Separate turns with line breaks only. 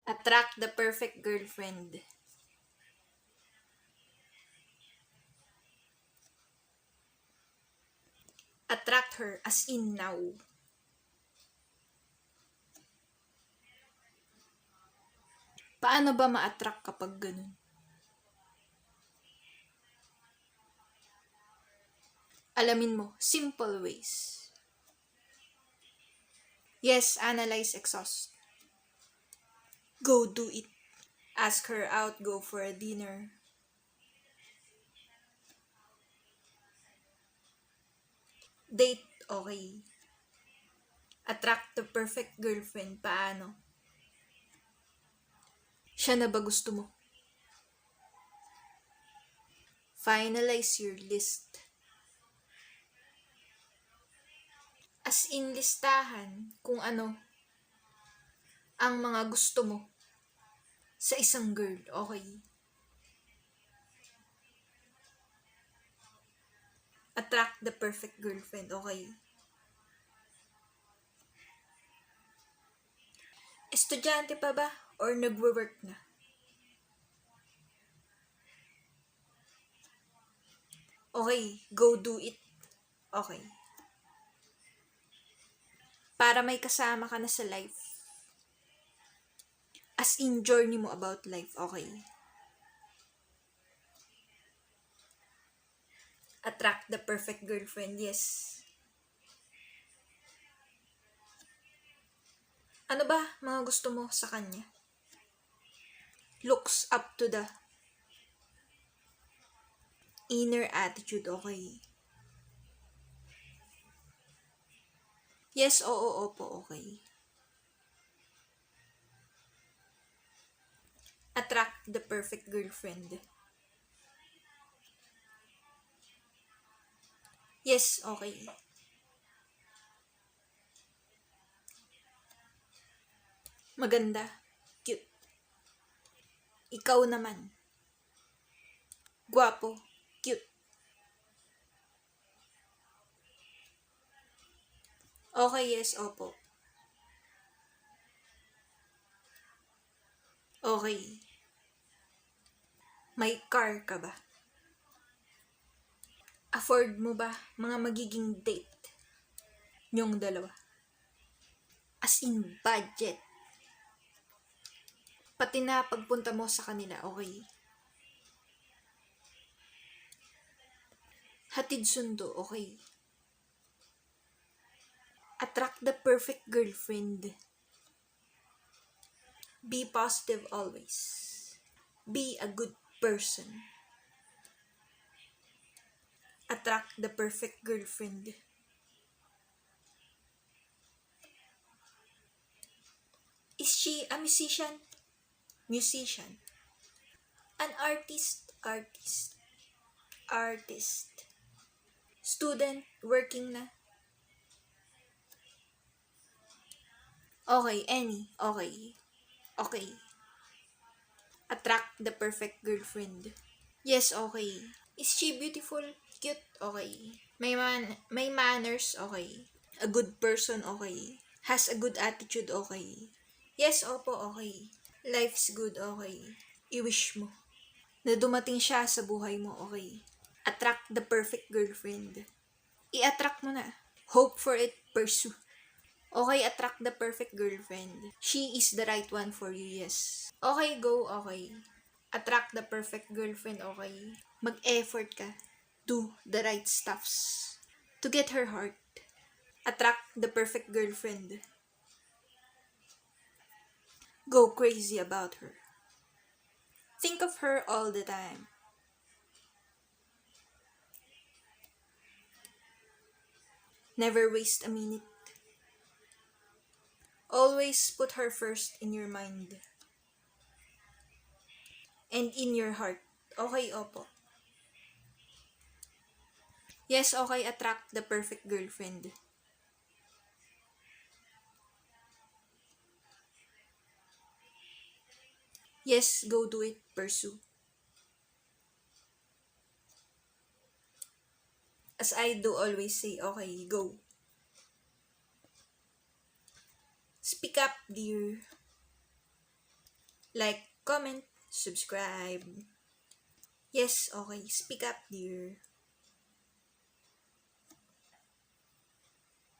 Attract the perfect girlfriend. Attract her as in now. Paano ba ma-attract kapag ganun? Alamin mo, simple ways. Yes, analyze, exhaust. Go do it. Ask her out, go for a dinner. Date, okay. Attract the perfect girlfriend, paano? Siya na ba gusto mo? Finalize your list. As in listahan kung ano ang mga gusto mo sa isang girl, okay? Attract the perfect girlfriend, okay? Estudyante pa ba or nagwo-work na? Okay, go do it. Okay. Para may kasama ka na sa life. As in journey mo about life, okay? Attract the perfect girlfriend, yes. Ano ba mga gusto mo sa kanya? Looks up to the inner attitude, okay? Yes, oo, opo, okay. Attract the perfect girlfriend. Yes, okay. Maganda. Cute. Ikaw naman. Guwapo. Cute. Okay, yes, opo. Okay. May car ka ba? Afford mo ba mga magiging date niyong dalawa? As in budget. Pati na pagpunta mo sa kanila, okay? Hatid sundo, okay? Attract the perfect girlfriend. Be positive always. Be a good person. Attract the perfect girlfriend. Is she a musician? Musician. An artist? Artist. Student? Working na? Okay, any. Okay. Okay. Attract the perfect girlfriend. Yes, okay. Is she beautiful? Cute? Okay. May manners? Okay. A good person? Okay. Has a good attitude? Okay. Yes, opo, okay. Life's good? Okay. I-wish mo na dumating siya sa buhay mo? Okay. Attract the perfect girlfriend. I-attract mo na. Hope for it, pursue. Okay, attract the perfect girlfriend. She is the right one for you, yes. Okay, go, okay. Attract the perfect girlfriend, okay. Mag-effort ka. Do the right stuffs to get her heart. Attract the perfect girlfriend. Go crazy about her. Think of her all the time. Never waste a minute. Always put her first in your mind. And in your heart. Okay, opo. Yes, okay, attract the perfect girlfriend. Yes, go do it, pursue. As I do always say, okay, go. Speak up, dear. Like, comment, subscribe. Yes, okay. Speak up, dear.